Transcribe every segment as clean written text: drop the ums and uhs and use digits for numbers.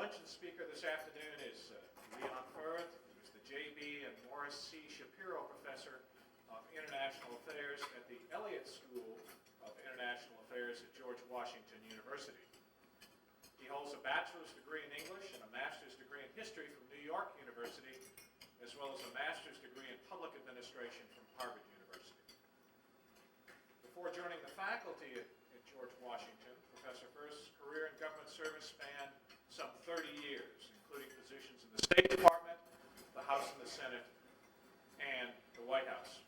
luncheon speaker this afternoon is Leon Fuerth, who's the J.B. and Morris C. Shapiro Professor of International Affairs at the Elliott School of International Affairs at George Washington University. He holds a bachelor's degree in English and a master's degree in history from New York University, as well as a master's degree in public administration from Harvard University. Before joining the faculty at George Washington, Professor Fuerth's career in government service spanned some 30 years, including positions in the State Department, the House and the Senate, and the White House.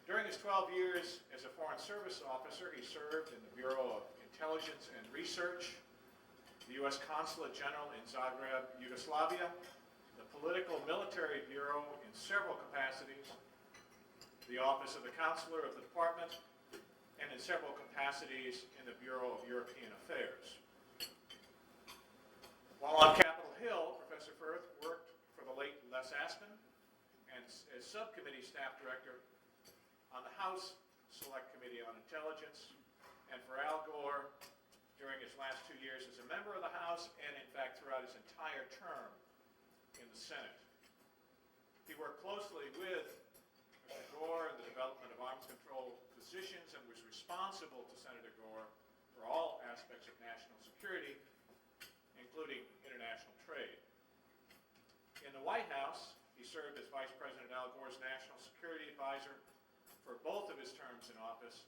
During his 12 years as a Foreign Service officer, he served in the Bureau of Intelligence and Research, the U.S. Consulate General in Zagreb, Yugoslavia, the Political Military Bureau in several capacities, the Office of the Counselor of the Department, and in several capacities in the Bureau of European Affairs. While on Capitol Hill, Professor Fuerth worked for the late Les Aspin and as subcommittee staff director on the House Select Committee on Intelligence, and for Al Gore during his last 2 years as a member of the House and, in fact, throughout his entire term in the Senate. He worked closely with Mr. Gore in the development of arms control positions and was responsible to Senator Gore for all aspects of national security, including international trade. In the White House, he served as Vice President Al Gore's national security advisor for both of his terms in office,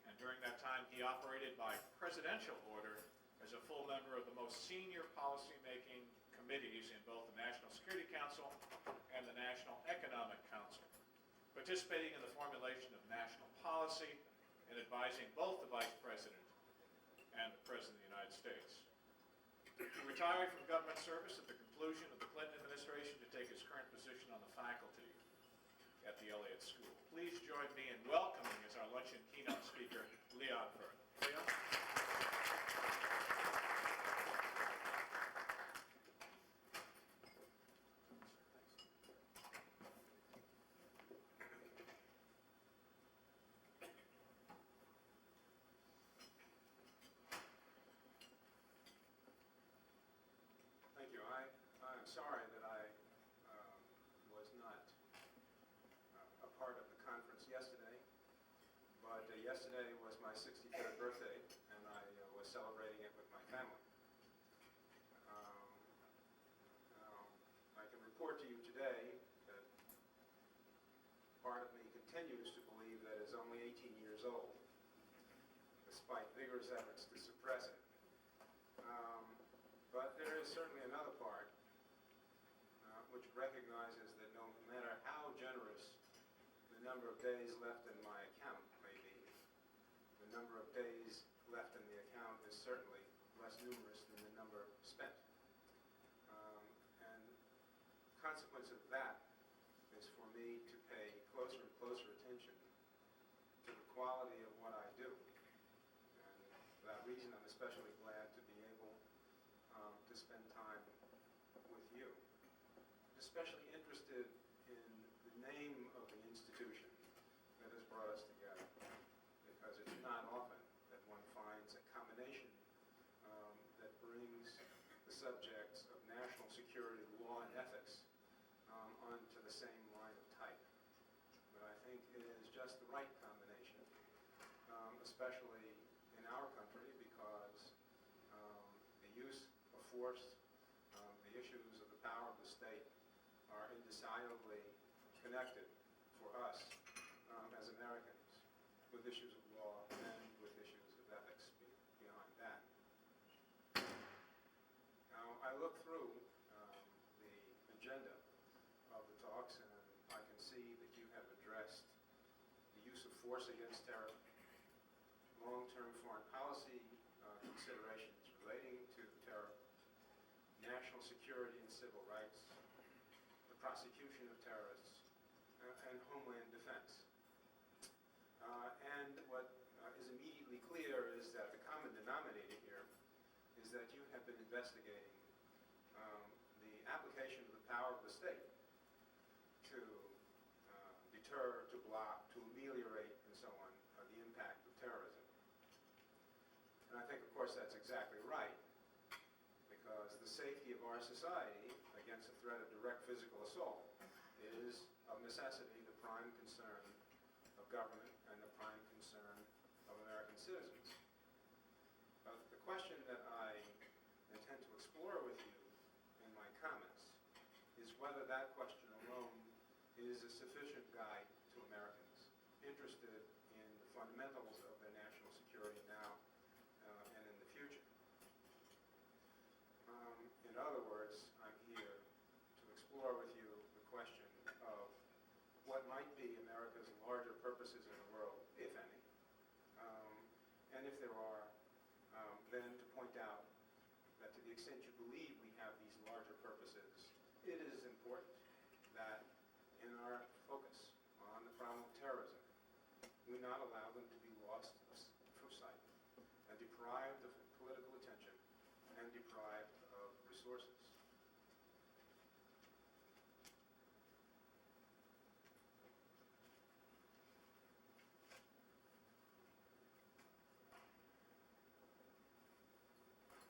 and during that time he operated by presidential order as a full member of the most senior policymaking committees in both the National Security Council and the National Economic Council, participating in the formulation of national policy and advising both the Vice President and the President of the United States. He retired from government service at the conclusion of the Clinton administration to take his current position on the faculty at the Elliott School. Please join me in welcoming as our luncheon keynote speaker, Leon Fuerth. Leon? I'm sorry that I was not a part of the conference yesterday, but yesterday was my 63rd birthday, and I was celebrating it with my family. I can report to you today that part of me continues to believe that it's only 18 years old, despite vigorous efforts to suppress it. But there is certainly another part which recognizes that no matter how generous the number of days left in my account may be, the number of days left in the account is certainly less numerous than the number spent. And the consequence of that is for me to pay closer and closer attention to the quality of what I do. And for that reason, I'm especially glad to be able to spend time with you. Especially interested in the name of the institution that has brought us together, because it's not often that one finds a combination that brings the subjects of national security, law, and ethics onto the same line of type. But I think it is just the right combination, especially in our country, because the use of force, the issues of the power of the state, are indissolubly connected for us as Americans with issues of law and with issues of ethics behind that. Now, I look through the agenda of the talks, and I can see that you have addressed the use of force against terror, long-term foreign policy considerations relating to terror, national security and civil rights, prosecution of terrorists, and homeland defense. And what is immediately clear is that the common denominator here is that you have been investigating the application of the power of the state to deter, to block, to ameliorate, and so on, the impact of terrorism. And I think, of course, that's exactly right, because safety of our society against the threat of direct physical assault is, of necessity, the prime concern of government and the prime concern of American citizens. The question that I intend to explore with you in my comments is whether that question alone is a sufficient guide to Americans interested in the fundamentals of their national security now and in the future. In other words, I'm here to explore with you the question of what might be America's larger purposes in the world, if any, and if there are, then to point out that to the extent you believe we have these larger purposes, it is important that in our focus on the problem of terrorism, we not allow them to be lost from sight and deprived of political attention and deprived of resources.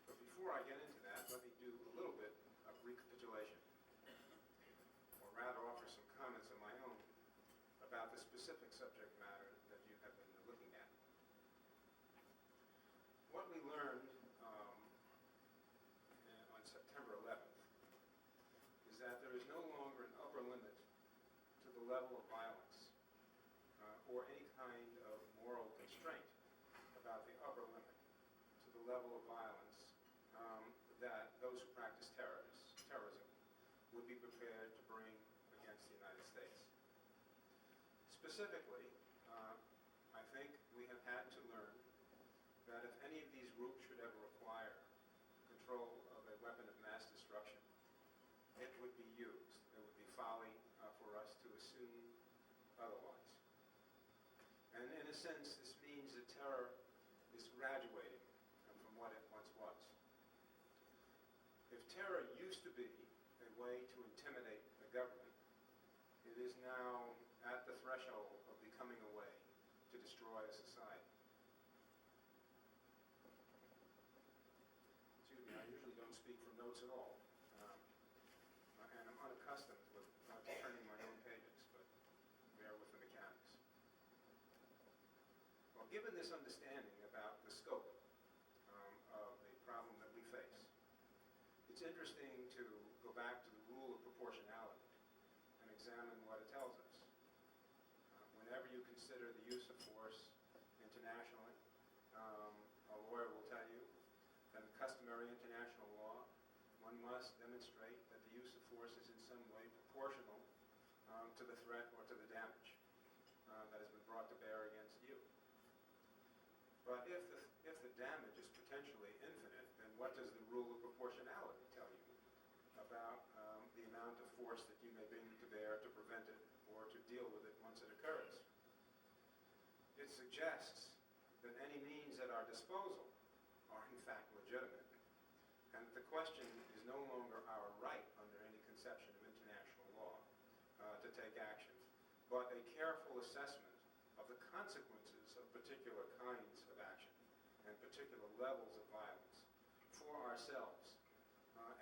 But before I get into that, let me do a little bit of recapitulation, or rather offer some comments of my own about the specific subject matter that you have been looking at. What we learned on September 11th is that there is no longer an upper limit to the level of violence or any kind of moral constraint about the upper limit to the level of violence that those who practice terrorism would be prepared to bring against the United States. Specifically, I think we have had to learn that if any of these groups should ever acquire control of a weapon of mass destruction, it would be used. It would be folly for us to assume otherwise. And in a sense, this means that terror is graduating from what it once was. If terror used to be a way to intimidate the government, it is now at the threshold of becoming a way to destroy a society. Excuse me, I usually don't speak from notes at all, and I'm unaccustomed with turning my own pages, but bear with the mechanics. Well, given this understanding about the scope of the problem that we face, it's interesting to go back to the rule of proportionality and examine what it tells us. Whenever you consider the use of force internationally, a lawyer will tell you that in customary international law, one must demonstrate that the use of force is in some way proportional to the threat or to the damage that has been brought to bear against you. But if the damage is potentially infinite, then what does the rule of proportionality tell you about the amount of force that you may bring to bear to prevent it or to deal with it once it occurs? It suggests that any means at our disposal are in fact legitimate, and that the question is no longer our right under any conception of international law to take action, but a careful assessment of the consequences of particular kinds of action and particular levels of violence for ourselves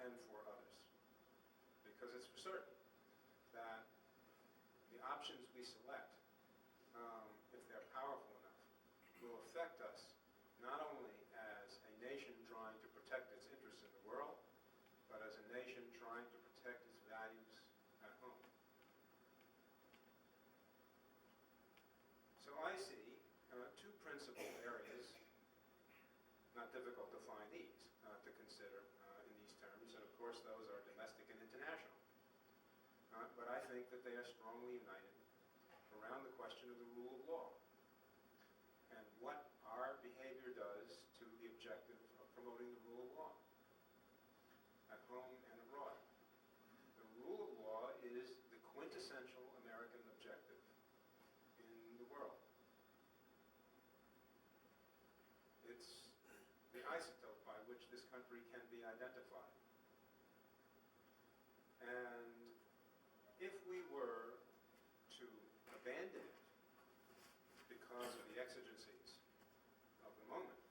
and for others. Because it's for certain that the options we select, if they're powerful enough, will affect us not only as a nation trying to protect its interests in the world, but as a nation trying to protect its values at home. So I see two principal areas, not difficult to find these, to consider in these terms, and of course those are domestic and international. But I think that they are strongly united around the question of the rule of law and what our behavior does to the objective of promoting the rule of law at home and abroad. The rule of law is the quintessential American objective in the world. It's the isotope by which this country can be identified. And if we were to abandon it because of the exigencies of the moment,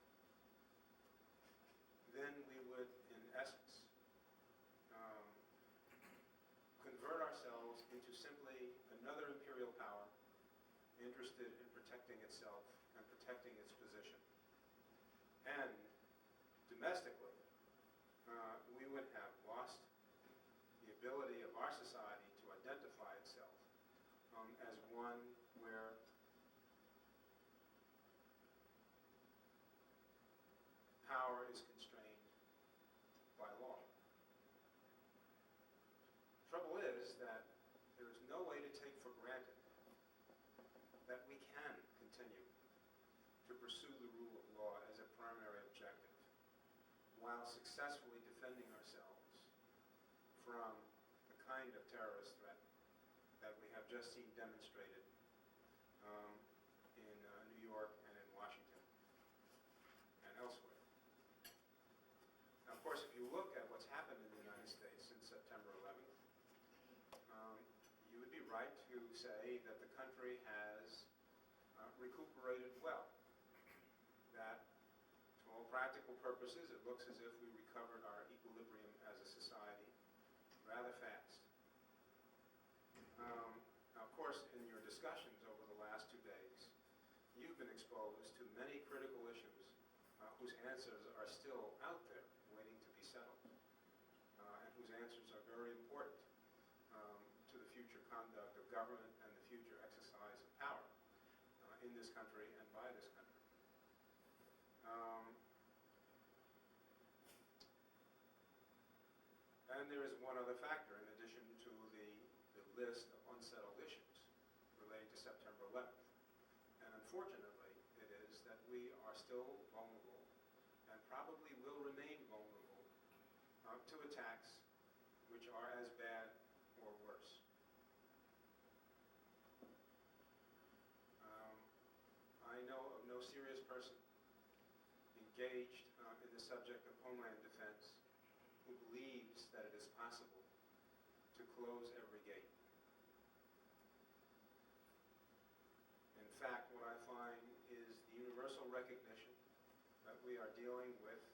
then we would, in essence, simply another imperial power interested in protecting itself and protecting its position. And domestically, we would have lost the ability of our society to identify itself as one where power is constrained by law. Trouble is that there is no way to take for granted that we can continue to pursue the rule of law as a primary objective while successfully defending ourselves from the kind of terrorist threat that we have just seen demonstrated in New York and in Washington and elsewhere. Now, of course, if you look at what's happened in the United States since September 11th, you would be right to say that the country has recuperated well. That, to all practical purposes, it looks as if we recovered our equilibrium as a society rather fast. Now, of course, in your discussions over the last 2 days, you've been exposed to many critical issues whose answers are still out there waiting to be settled, and whose answers are very important to the future conduct of government and the future exercise of power in this country and by this country. And there is one other factor in addition to the list of unsettled issues relating to September 11th. And unfortunately, it is that we are still vulnerable and probably will remain vulnerable to attacks which are as bad or worse. I know of no serious person engaged in the subject of homeland defense who believes that it is possible to close every gate. In fact, what I find is the universal recognition that we are dealing with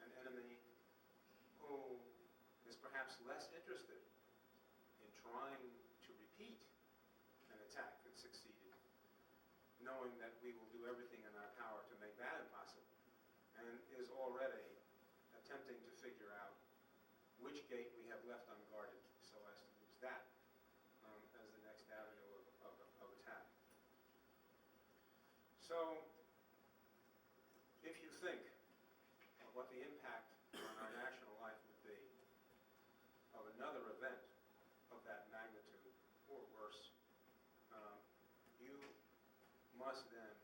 an enemy who is perhaps less interested in trying to repeat an attack that succeeded, knowing that we will do everything in our power to make that impossible, and is already attempting to figure out which gate we have left unguarded so as to use that as the next avenue of attack. So, if you think of what the impact on our national life would be of another event of that magnitude or worse, you must then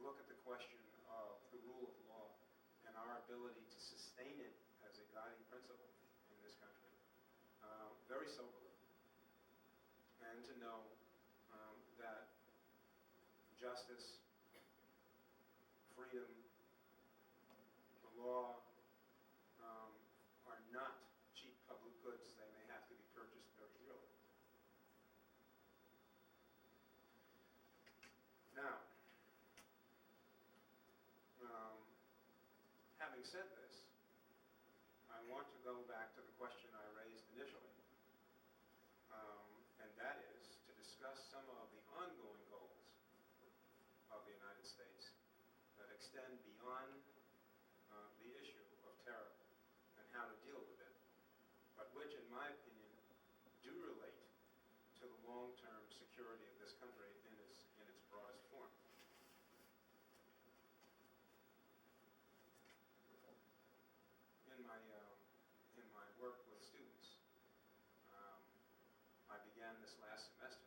look at the question of the rule of law and our ability to sustain it as a guiding principle in this country very soberly, and to know that justice, freedom, the law are not cheap public goods. They may have to be purchased very dearly. Now, having said this, I want to go back to the question I raised initially, and that is to discuss some of the ongoing goals of the United States that extend beyond the issue of terror and how to deal with it, but which, in my opinion, do relate to the long-term security of this country in its broadest form. In my work with students, I began this last semester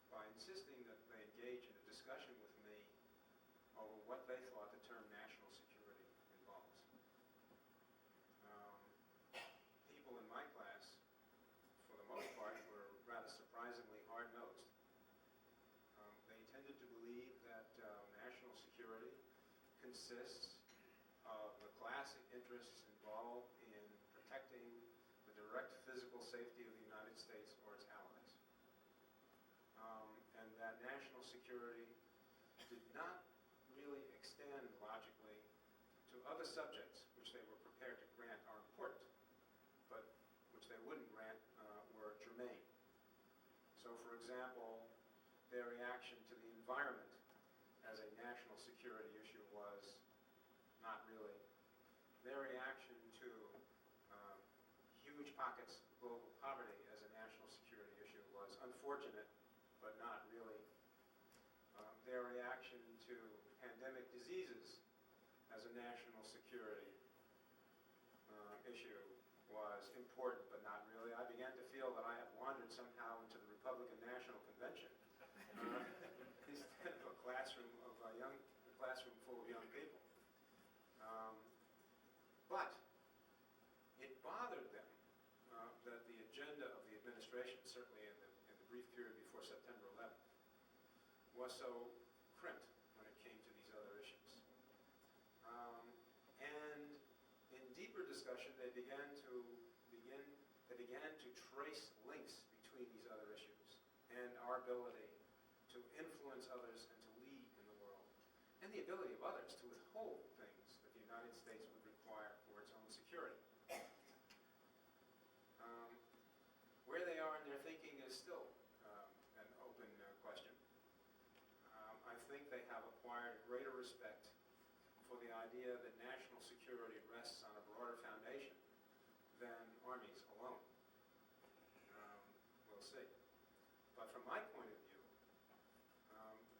by insisting that they engage in a discussion with me over what they thought the term national security involves. People in my class, for the most part, were rather surprisingly hard-nosed. They tended to believe that national security consists of the classic interests involved in protecting the direct physical safety of the United States or its allies. And that national security did not really extend logically to other subjects which they were prepared to grant are important, but their reaction to the environment as a national security issue was not really. Their reaction to huge pockets of global poverty as a national security issue was unfortunate, but not really. Their reaction to pandemic diseases as a national security issue was important, but not really. I began to feel that I had wandered somehow into the Republican National Convention instead of a classroom full of young people. But it bothered them that the agenda of the administration, certainly in the brief period before September 11th, was so crimped when it came to these other issues. And in deeper discussion, they began to trace links between these other issues and our ability to influence others and to lead in the world, and the ability of others to withhold things that the United States would require for its own security. Where they are in their thinking is still an open question. I think they have acquired greater respect for the idea that national security rests on a broader foundation than armies alone. We'll see. But from my point of view,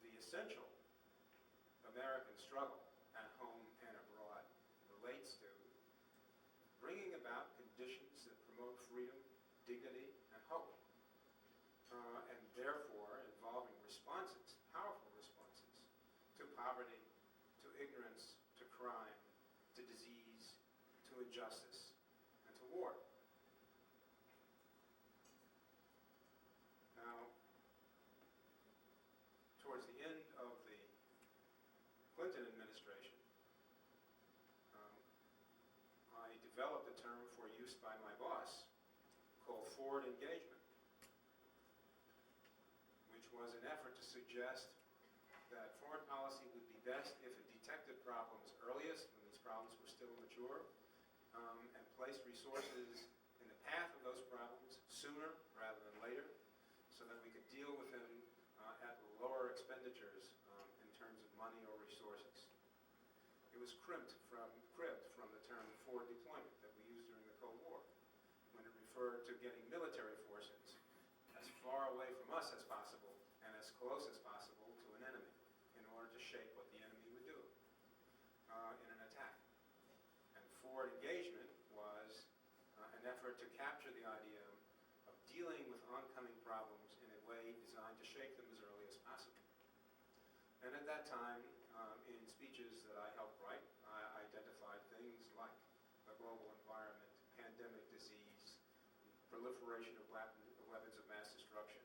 the essential American struggle at home and abroad relates to bringing about conditions that promote freedom, dignity, and hope, and therefore involving responses, powerful responses, to poverty, to ignorance, to crime, to disease, to injustice, and to war. Now, towards the end of the Clinton administration, I developed a term for use by my boss called forward engagement, which was an effort to suggest that foreign policy would be best if it detected problems earliest, when these problems were still immature, and placed resources in the path of those problems sooner rather than later, so that we could deal with them at lower expenditures in terms of money or resources. It was cribbed from the term forward deployment that we used during the Cold War, when it referred to getting military forces as far away from us as possible and as close as possible to an enemy in order to shape what the enemy would do in an attack. And forward engagement was an effort to capture the idea of dealing with oncoming problems in a way designed to shape them as early as possible. And at that time, in speeches that I helped write, I identified things like the global environment, pandemic disease, proliferation of weapons of mass destruction,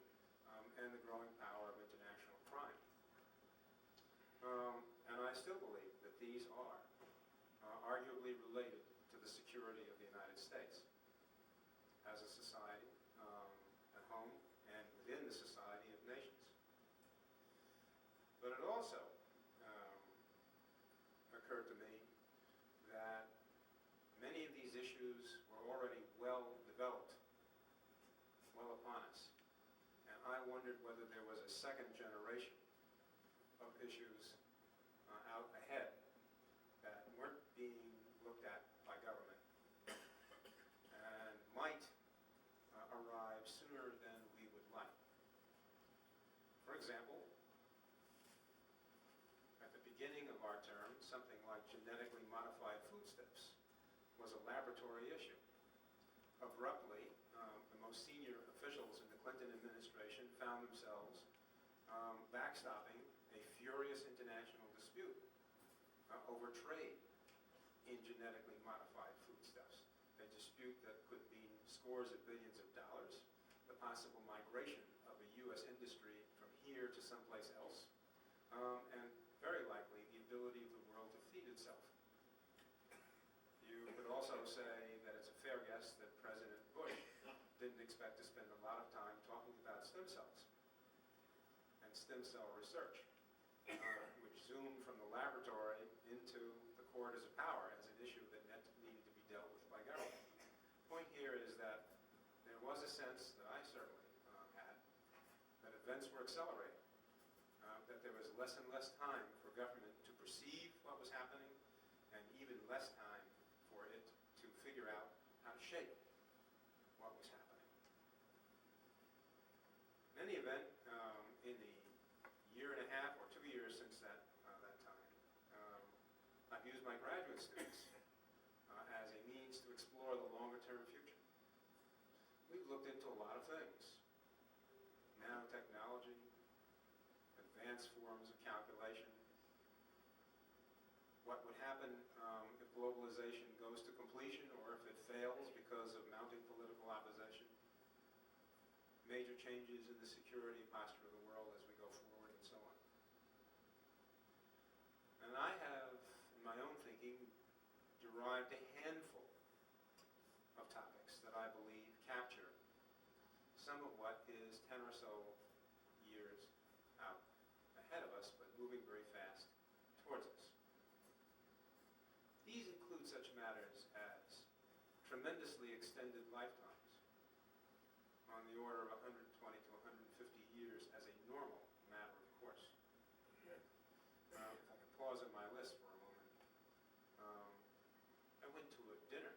and the growing power of international crime. And I still believe that these are arguably related to the security of the United States as a society at home and within the society of nations. But it also occurred to me that many of these issues were already well developed, well upon us. And I wondered whether there was a second generation of issues out ahead that weren't being looked at by government and might arrive sooner than we would like. For example, at the beginning of our term, something like genetically modified foodstuffs was a laboratory issue. Abruptly, the most senior officials in the Clinton administration found themselves backstopping a furious international dispute over trade in genetically modified foodstuffs. A dispute that could mean scores of billions of dollars, the possible migration of a U.S. industry from here to someplace else, and very likely the ability of the world to feed itself. You could also say that it's a fair guess that President Bush didn't expect to spend a lot of time talking about stem cells and stem cell research, which zoomed from the laboratory into the court as a power, as an issue that needed to be dealt with by government. The point here is that there was a sense that I certainly had that events were accelerating, less and less time for government to perceive what was happening, and even less time for it to figure out how to shape what was happening. In any event, in the year and a half or 2 years since that time, I've used my graduate students as a means to explore the longer-term future. We've looked into a lot of things: nanotechnology, advanced forms of calculation, what would happen if globalization goes to completion or if it fails because of mounting political opposition, major changes in the security posture of the world as we go forward, and so on. And I have, in my own thinking, derived a handful of topics that I believe capture some of what is 10 or so years out ahead of us, but moving very fast towards us. These include such matters as tremendously extended lifetimes, on the order of 120 to 150 years as a normal matter, of course. If I can pause on my list for a moment. I went to a dinner,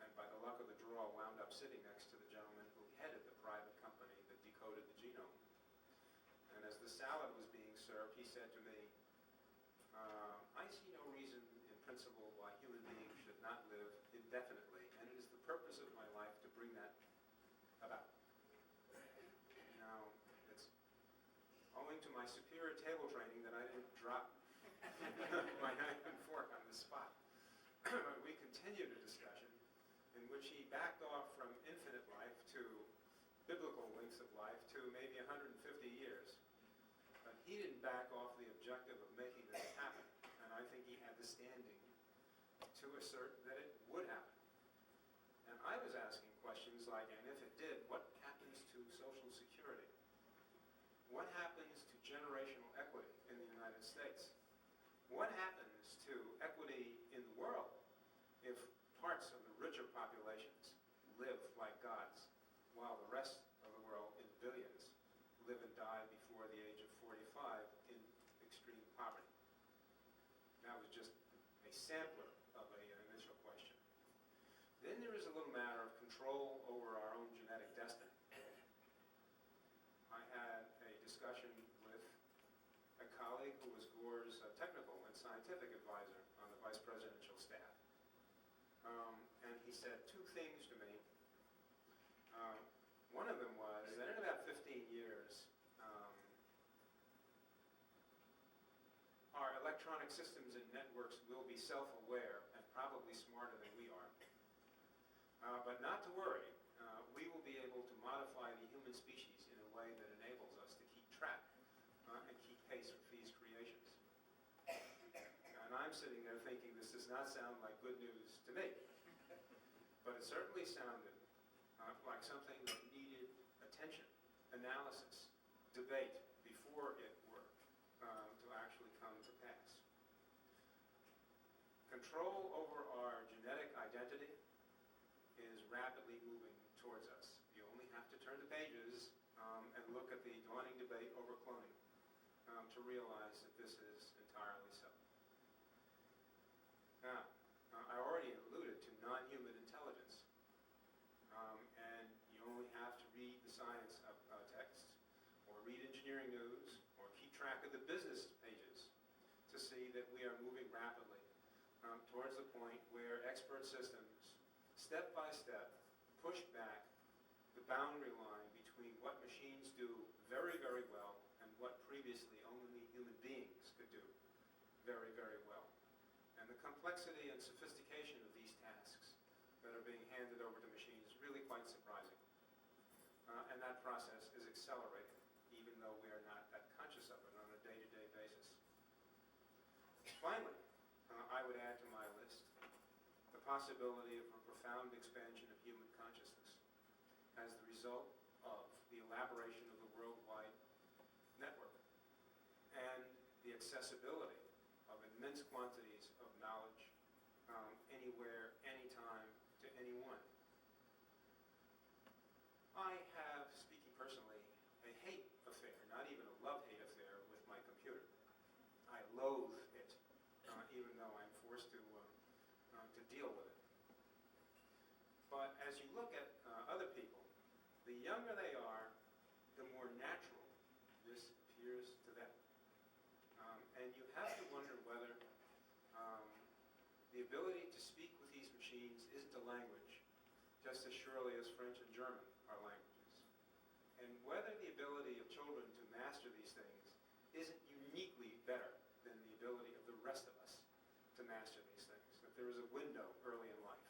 and by the luck of the draw, wound up sitting next to the gentleman who headed the private company that decoded the genome. And as the salad was being served, he said to me, I see no reason in principle why human beings should not live indefinitely, and it is the purpose of my life to bring that about. Now, it's owing to my superior table training that I didn't drop my knife and fork on the spot. We continued a discussion in which he backed off from infinite life to biblical lengths of life to maybe 150 years. But he didn't back off the objective of making this happen, and I think he had the standing to assert that it would happen. And I was asking questions like, and if it did, what happens to Social Security? What happens to generational equity in the United States? What happens to equity in the world if parts of the richer populations live like gods, while the rest of the world, in billions, live and die before the age of 45 in extreme poverty? That was just a sampler of an initial question. Then there is a little matter of control over our own genetic destiny. I had a discussion with a colleague who was Gore's technical and scientific advisor on the vice presidential staff. And he said two things to me. One of them was that in about 15 years, our electronic systems and networks will be self-aware and probably smarter than we are. But not to worry, we will be able to modify the human species in a way that enables us to keep track and keep pace with these creations. And I'm sitting there thinking, this does not sound like good news to me. But it certainly sounded like something that needed attention, analysis, debate before it were to actually come to pass. Control over our genetic identity is rapidly moving towards us. You only have to turn the pages and look at the dawning debate over cloning to realize that this is entirely so. Now, I already alluded to non-human intelligence, and you only have to read the science of texts, or read engineering news, or keep track of the business pages to see that we are moving rapidly towards the point where expert systems, step by step, push back the boundary line between what machines do very, very well and what previously only human beings could do very, very well. And the complexity and sophistication of these tasks that are being handed over to machines is really quite surprising. And that process is accelerating, even though we are not that conscious of it on a day-to-day basis. Finally, I would add to my list the possibility of a profound expansion of human consciousness as the result of the elaboration of the worldwide network and the accessibility of immense quantities of knowledge anywhere, anytime, to anyone. I have, speaking personally, a hate affair, not even a love-hate affair, with my computer. deal with it. But as you look at other people, the younger they are, the more natural this appears to them. And you have to wonder whether the ability to speak with these machines isn't a language, just as surely as French and German are languages. And whether the ability of children to master these things isn't uniquely better than the ability of the rest of us to master these things. That there is a window early in life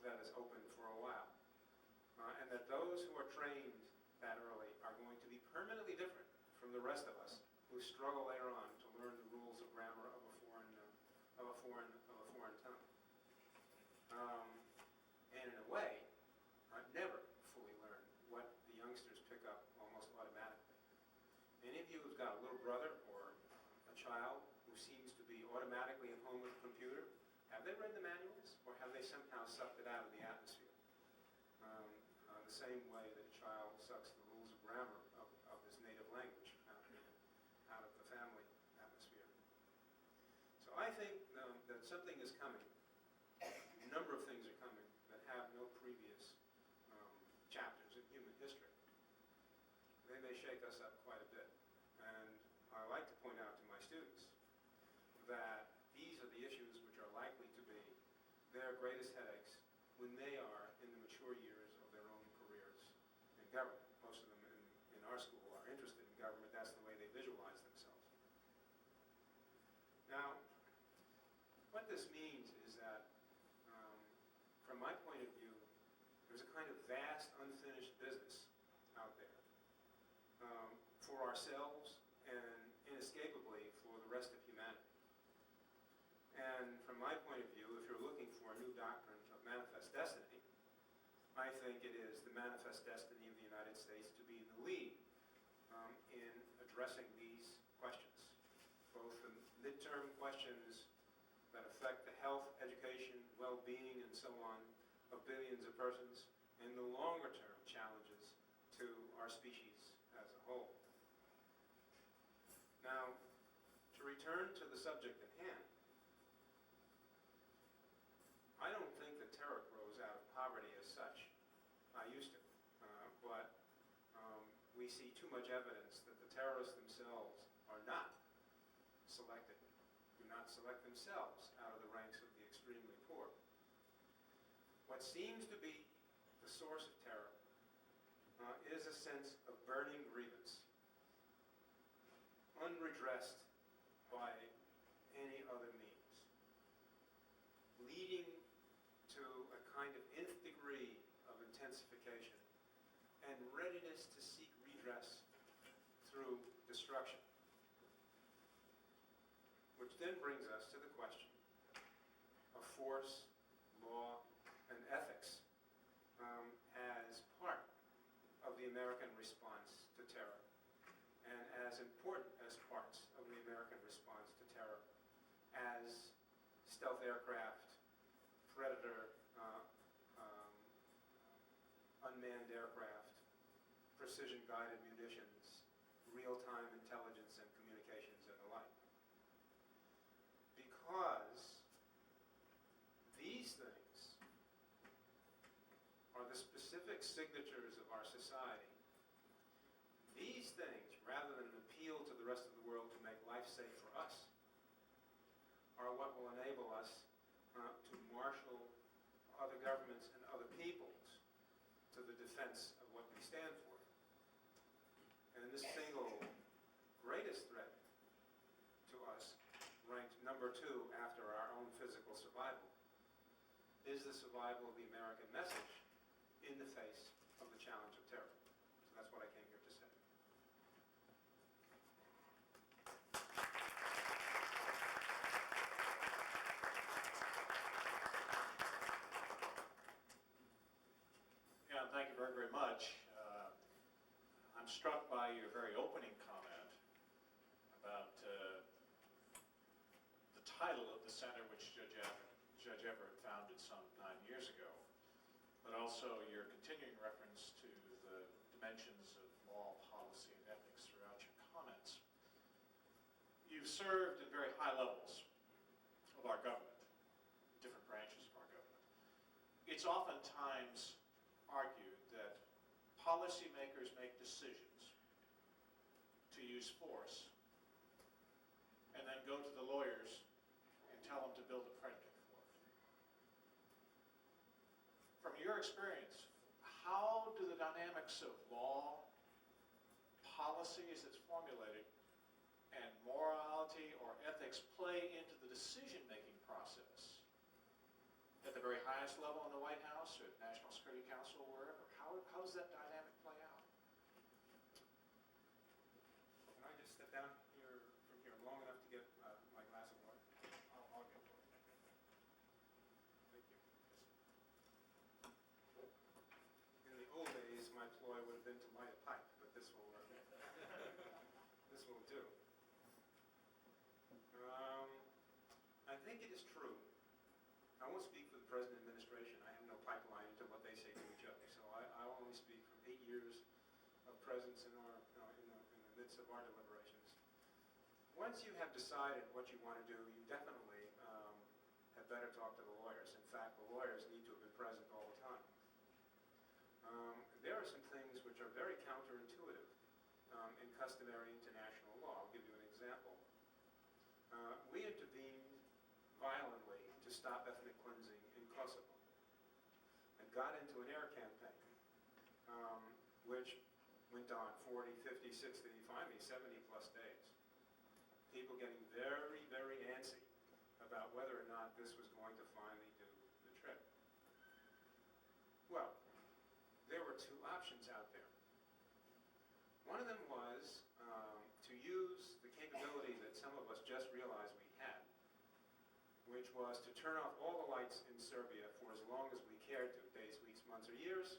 that is open for a while. And that those who are trained that early are going to be permanently different from the rest of us who struggle later on to learn the rules of grammar of a foreign tongue. And in a way, never fully learn what the youngsters pick up almost automatically. Any of you who's got a little brother or a child who seems to be automatically at home with a computer, have they read the manuals, or have they somehow sucked it out of the atmosphere? The same way that a child sucks the rules of grammar of his native language out of the family atmosphere. So I think that something is coming. A number of things are coming that have no previous chapters in human history. They may shake us up quite a bit. And I like to point out to my students that these are the issues which are likely to be their greatest headaches when they are in the mature years of their own careers in government. Most of them in our school are interested in government. That's the way they visualize themselves. Now, what this means is that, from my point of view, there's a kind of vast, unfinished business out there for ourselves and inescapably for the rest of humanity. And from my point of view, if you're looking for a new doctrine of manifest destiny, I think it is the manifest destiny of the United States to be in the lead in addressing these questions, both the midterm questions that affect the health, education, well-being, and so on of billions of persons, and the longer-term challenges to our species as a whole. Now, to return to the subject at hand, I don't think that terror grows out of poverty as such. I used to. But we see too much evidence that the terrorists themselves are not selected, do not select themselves out of the ranks of the extremely poor. What seems to be the source of terror is a sense of burning grievance, unredressed by any other means, leading to a kind of nth degree of intensification and readiness to seek redress through destruction. Which then brings us to the question of force, law, and ethics as part of the American response to terror, and as important as parts of the American response to terror as stealth aircraft, Predator, unmanned aircraft, precision-guided munitions, real-time intelligence and communications, and the like. Because these things are the specific signatures of our society. These things, rather than an appeal to the rest of the world to make life safe for us, are what will enable us to marshal other governments and other peoples to the defense of what we stand for. And the single greatest threat to us, ranked number 2 after our own physical survival, is the survival of the American message in the face of the challenge of terror. So that's what I came here to say. Yeah, thank you very, very much. I'm struck by your very opening comment about the title of the center which Judge Everett founded some 9 years ago, but also your continuing reference to the dimensions of law, policy, and ethics throughout your comments. You've served at very high levels of our government, different branches of our government. It's oftentimes argued that policymakers make decisions to use force and then go to the lawyers and tell them to build a predicate for it. From your experience, how do the dynamics of law, policy as it's formulated, and morality or ethics play into the decision-making process at the very highest level in the White House or at National Security Council or wherever? How does that dynamic play out? Can I just step down here from here long enough to get my glass of water? I'll get to it. Thank you. In the old days, my ploy would have been to light a pipe, but this will this will do. I think it is true. I won't speak for the present administration. I have no pipeline into what they say to each other, so I will only speak from 8 years of presence in our in the midst of our deliberations. Once you have decided what you want to do, you definitely had better talk to the lawyers. In fact, the lawyers need to have been present all the time. There are some things which are very counterintuitive in customary international law. I'll give you an example. We intervened violently to stop ethnic cleansing in Kosovo and got into an air campaign which went on 40, 50, 60, finally 70 plus days. People getting very, very antsy about whether or not this was going to finally do the trick. Well, there were two options out there. One of them was to use the capability that some of us just realized we had, which was to turn off all the lights in Serbia for as long as we cared to, days, weeks, months, or years,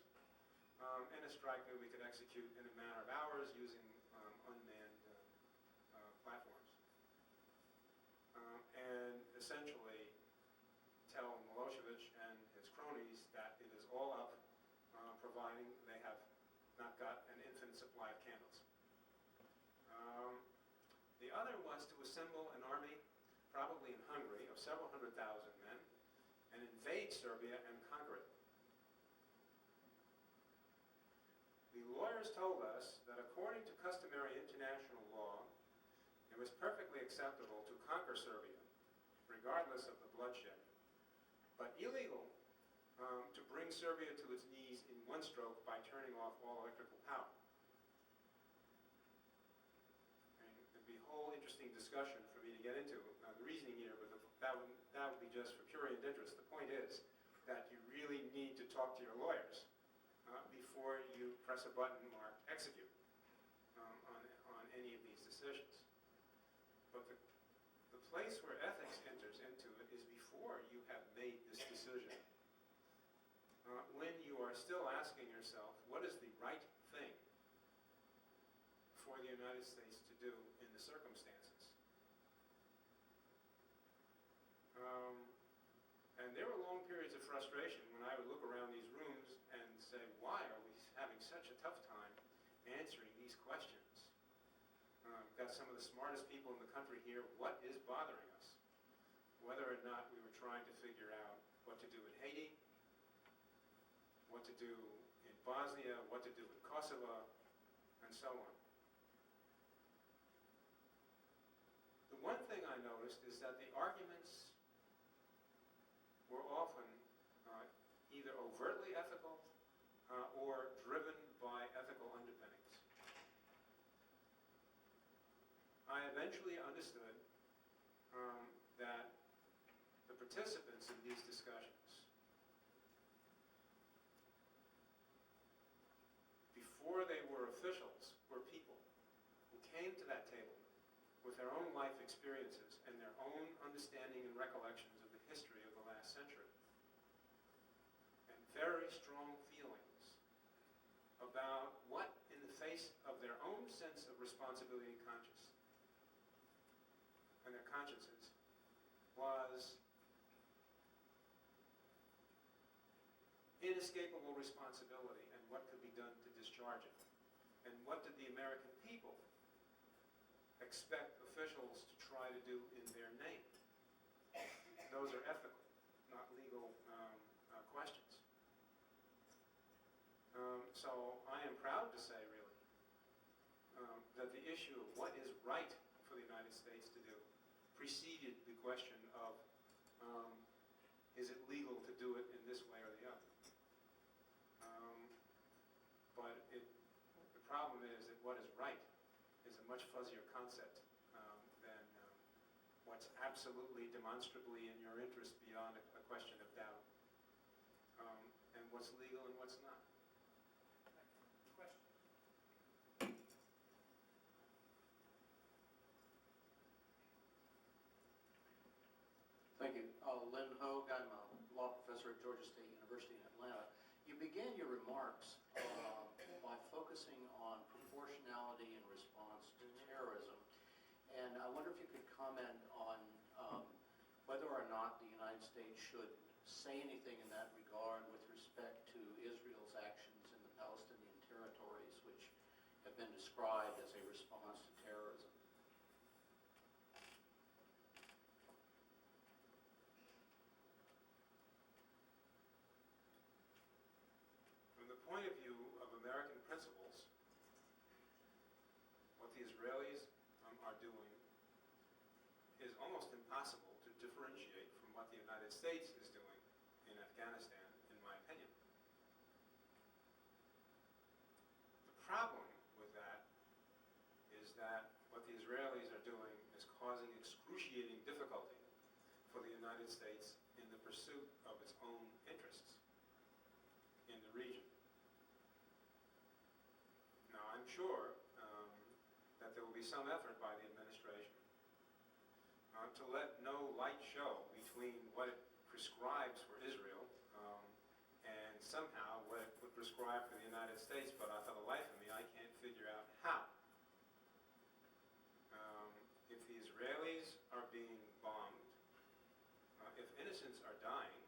and a strike that we could execute in a matter of hours using unmanned platforms. And essentially tell Milosevic and his cronies that it is all up, providing they have not got an infinite supply of candles. The other was to assemble an army, probably in Hungary, of several 100,000 men, and invade Serbia and conquer it. The lawyers told us that according to customary international law, it was perfectly acceptable to conquer Serbia, regardless of the bloodshed, but illegal to bring Serbia to its knees in one stroke by turning off all electrical power. And it'd be a whole interesting discussion for me to get into the reasoning here, but that would be just for prurient interest. The point is that you really need to talk to your lawyers before you press a button marked execute on any of these decisions. But the place where ethics enters into it is before you have made this decision. When you are still asking yourself, what is the right thing for the United States to do in the circumstances? And there were long periods of frustration when I would look around these rooms and say, why are we having such a tough time answering these questions? Got some of the smartest people in the country here. What is bothering us? Whether or not we were trying to figure out what to do in Haiti, what to do in Bosnia, what to do in Kosovo, and so on. The one thing I noticed is that the arguments were often either overtly ethical or driven by ethical underpinnings. I eventually understood that the participants in these discussions, before they were officials, were people who came to that table with their own life experiences and their own understanding and recollections of the history of the last century, and very strong feelings about what, in the face of their own sense of responsibility and their consciences, was inescapable responsibility and what could be done to discharge it. And what did the American people expect officials to try to do in their name? Those are ethical, not questions. So I am proud to say, really, that the issue of what is right for the United States to do preceded the question of is it legal to do it in this way or the other. But the problem is that what is right is a much fuzzier concept than what's absolutely demonstrably in your interest beyond a question of doubt, and what's legal and what's not. Question? Thank you. Lynn Hogue, I'm a law professor at Georgia State University in Atlanta. You began your remarks by focusing on proportionality in response to terrorism. And I wonder if you could comment on whether or not the United States should say anything in that regard with respect to Israel's actions in the Palestinian territories, which have been described as a response to terrorism. From the point of view of American principles, what the Israelis are doing is almost impossible to differentiate from what the United States is doing in Afghanistan, in my opinion. The problem with that is that what the Israelis are doing is causing excruciating difficulty for the United States in the pursuit of its own interests in the region. Now, I'm sure that there will be some effort by the administration to let no light show between what it prescribes for Israel and somehow what it would prescribe for the United States, but for the life of me, I can't figure out how. If the Israelis are being bombed, if innocents are dying,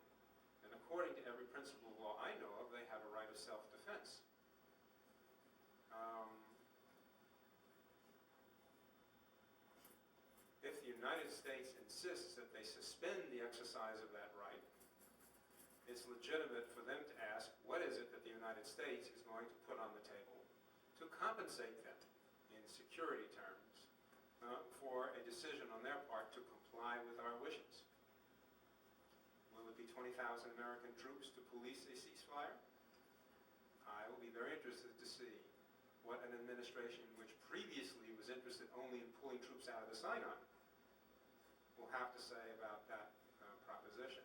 then according to every principle of law I know of, they have a right of self-defense. If the United States insists that they suspend the exercise of that right, it's legitimate for them to ask, what is it that the United States is going to put on the table to compensate them in security terms for a decision on their part to comply with our wishes? Will it be 20,000 American troops to police a ceasefire? I will be very interested to see what an administration which previously was interested only in pulling troops out of the Sinai will have to say about that proposition.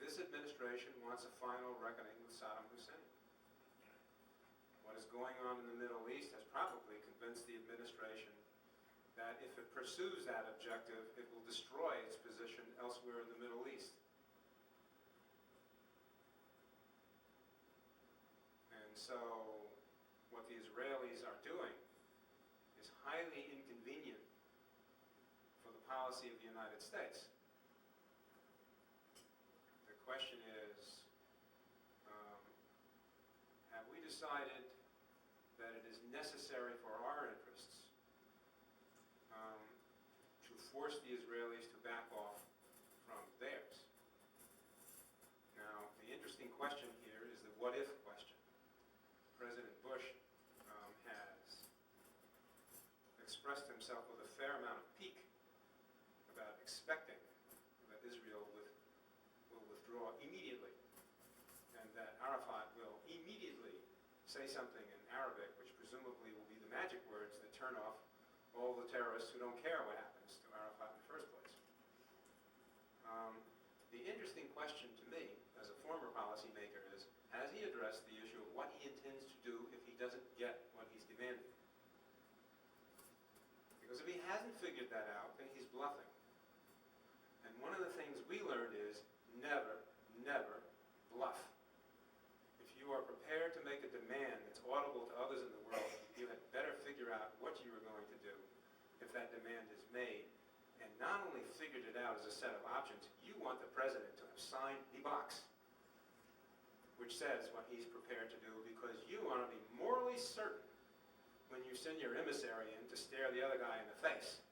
This administration wants a final reckoning with Saddam Hussein. What is going on in the Middle East has probably convinced the administration that if it pursues that objective, it will destroy its position elsewhere in the Middle East. And so, what the Israelis are doing is highly inconvenient for the policy of the United States. The question is, have we decided that it is necessary for our interests to force the Israelis to back off from theirs? Now, the interesting question here is the what-if question. President Bush has expressed himself with a fair amount of pique about expecting that Israel will withdraw immediately, and that Arafat will immediately say something in Arabic, which presumably will be the magic words that turn off all the terrorists who don't care what happens to Arafat in the first place. The interesting question to me, as a former policymaker, is, has he addressed the issue of what he intends to do if he doesn't get what he's demanding? Because if he hasn't figured that out, then he's bluffing. And one of the things we learned is never, never bluff. If you are prepared to make a demand that's audible to others in the world, you had better figure out what you are going to do if that demand is made. And not only figured it out as a set of options, you want the president to have signed the box, which says what he's prepared to do, because you want to be morally certain when you send your emissary in to stare the other guy in the face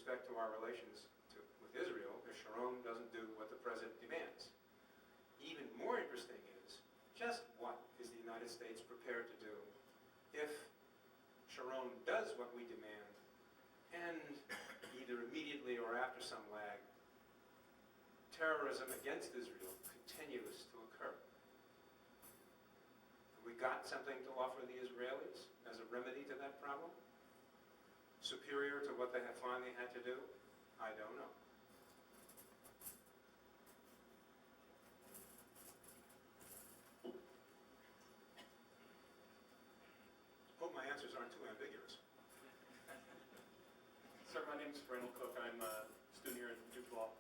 respect to our relations with Israel if Sharon doesn't do what the president demands. Even more interesting is just what is the United States prepared to do if Sharon does what we demand and either immediately or after some lag, terrorism against Israel continues to occur. Have we got something to offer the Israelis as a remedy to that problem? Superior to what they have finally had to do? I don't know. Hope my answers aren't too ambiguous. Sir, my name is Randall Cook. I'm a student here at Duke Law.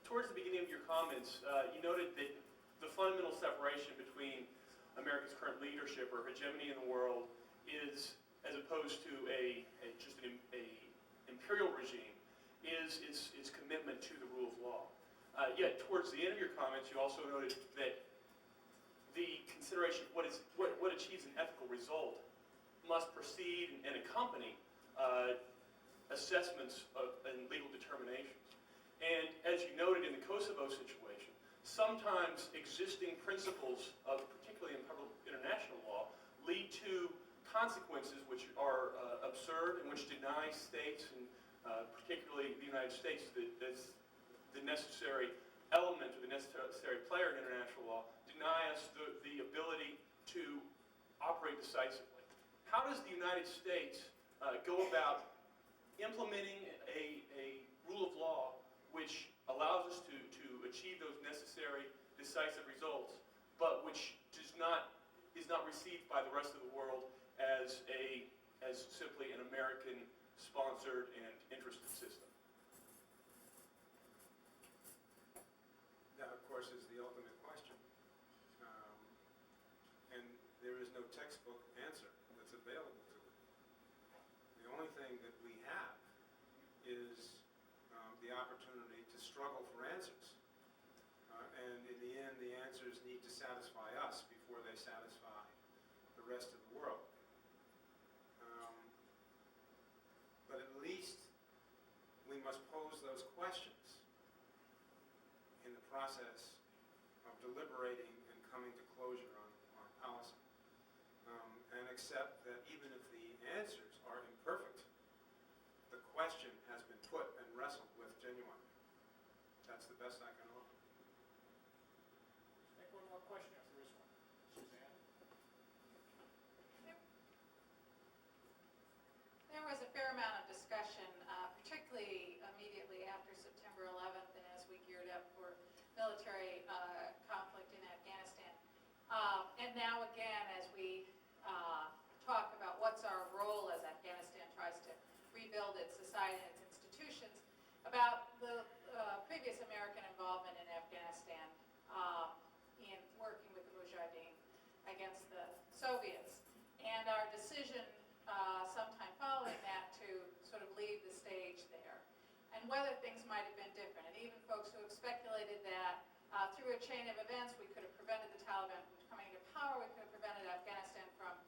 Towards the beginning of your comments, you noted that the fundamental separation between America's current leadership or hegemony in the world is, as opposed to just an imperial regime, is its commitment to the rule of law. Yet, towards the end of your comments, you also noted that the consideration of what achieves an ethical result must precede and accompany assessments and legal determinations. And as you noted in the Kosovo situation, sometimes existing principles of, particularly in public international law, lead to consequences which are absurd and which deny states, and particularly the United States, the necessary element or the necessary player in international law, deny us the ability to operate decisively. How does the United States go about implementing a rule of law which allows us to achieve those necessary decisive results, but which is not received by the rest of the world as simply an American-sponsored and interested system? That, of course, is the ultimate question. And there is no textbook answer that's available to it. The only thing that we have is the opportunity to struggle for answers. And in the end, the answers need to satisfy us before they satisfy the rest of the world. But at least we must pose those questions in the process of deliberating and coming to closure on policy. And accept that even if the answers are imperfect, the question has been put and wrestled with genuinely. That's the best I can offer. Take one more question if there is one. Suzanne? There was a fair amount of discussion, particularly immediately after September 11th and as we geared up for military conflict in Afghanistan. And now again, as we talk about what's our role as Afghanistan tries to rebuild its society and its institutions, about the previous American involvement in Afghanistan in working with the Mujahideen against the Soviets, and our decision sometime following that to sort of leave the stage there, and whether things might have been different. And even folks who have speculated that through a chain of events we could have prevented the Taliban from coming to power, we could have prevented Afghanistan from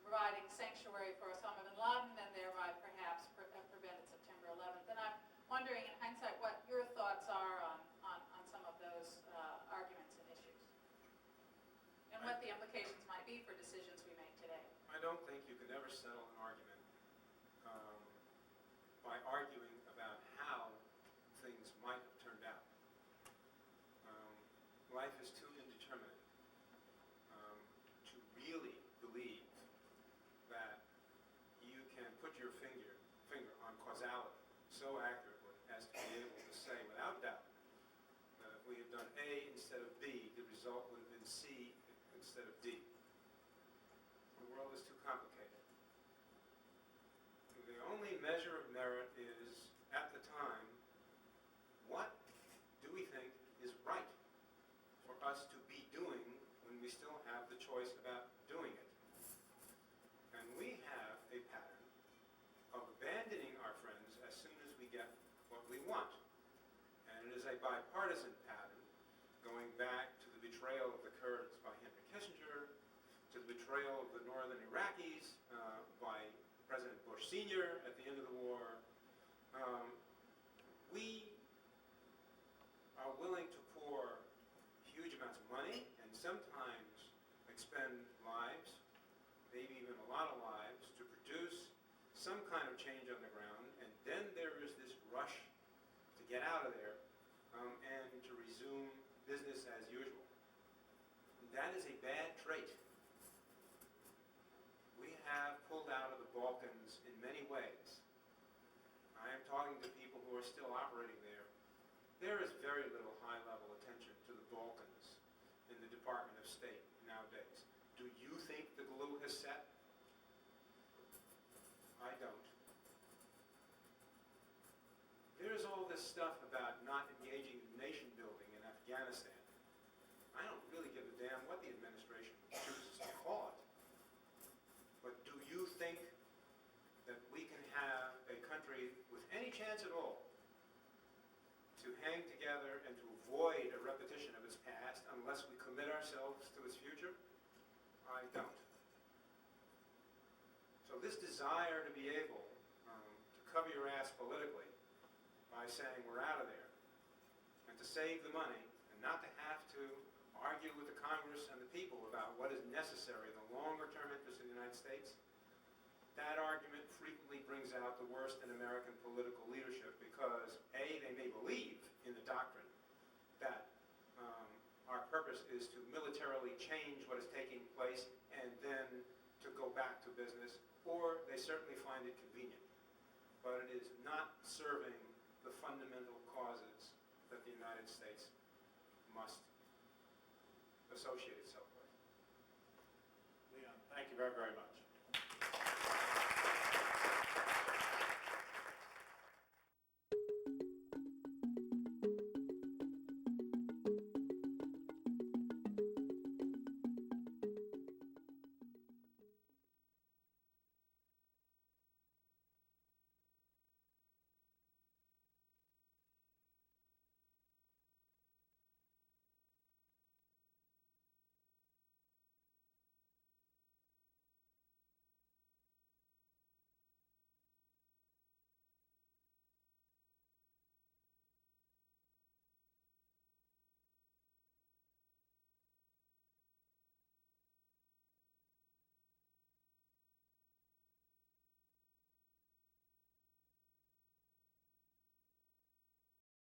providing sanctuary for Osama bin Laden, and thereby perhaps prevented September 11th. And I'm wondering, in hindsight, what your thoughts are on some of those arguments and issues, and what the implications might be for decisions we make today. I don't think you can ever settle an argument by arguing about how things might have turned out. Life is too indeterminate to really believe that you can put your finger on causality so accurately as to be able to say without doubt that if we had done A instead of B, the result would have been C instead of D. The world is too complicated. The only measure of merit is, at the time, what do we think is right for us to be doing when we still have the choice about doing it? And we have a pattern of abandoning our friends as soon as we get what we want. And it is a bipartisan pattern, going back to the betrayal of the Kurds by Henry Kissinger, to the betrayal of the northern Iraqis by President Bush Sr. at the end of the war, That is a bad trait. We have pulled out of the Balkans in many ways. I am talking to people who are still operating there. There is very little high-level attention to the Balkans in the Department of State nowadays. Do you think the glue has set? I don't. There's all this stuff about not engaging in nation building in Afghanistan. I don't really give a damn what the administration chooses to call it. But do you think that we can have a country with any chance at all to hang together and to avoid a repetition of its past unless we commit ourselves to its future? I don't. So this desire to be able to cover your ass politically by saying we're out of there, and to save the money, and not to have to argue with the Congress and the people about what is necessary, the longer-term interests of the United States, that argument frequently brings out the worst in American political leadership because, A, they may believe in the doctrine that our purpose is to militarily change what is taking place and then to go back to business, or they certainly find it convenient. But it is not serving the fundamental causes that the United States must associate itself with. Leon, thank you very, very much.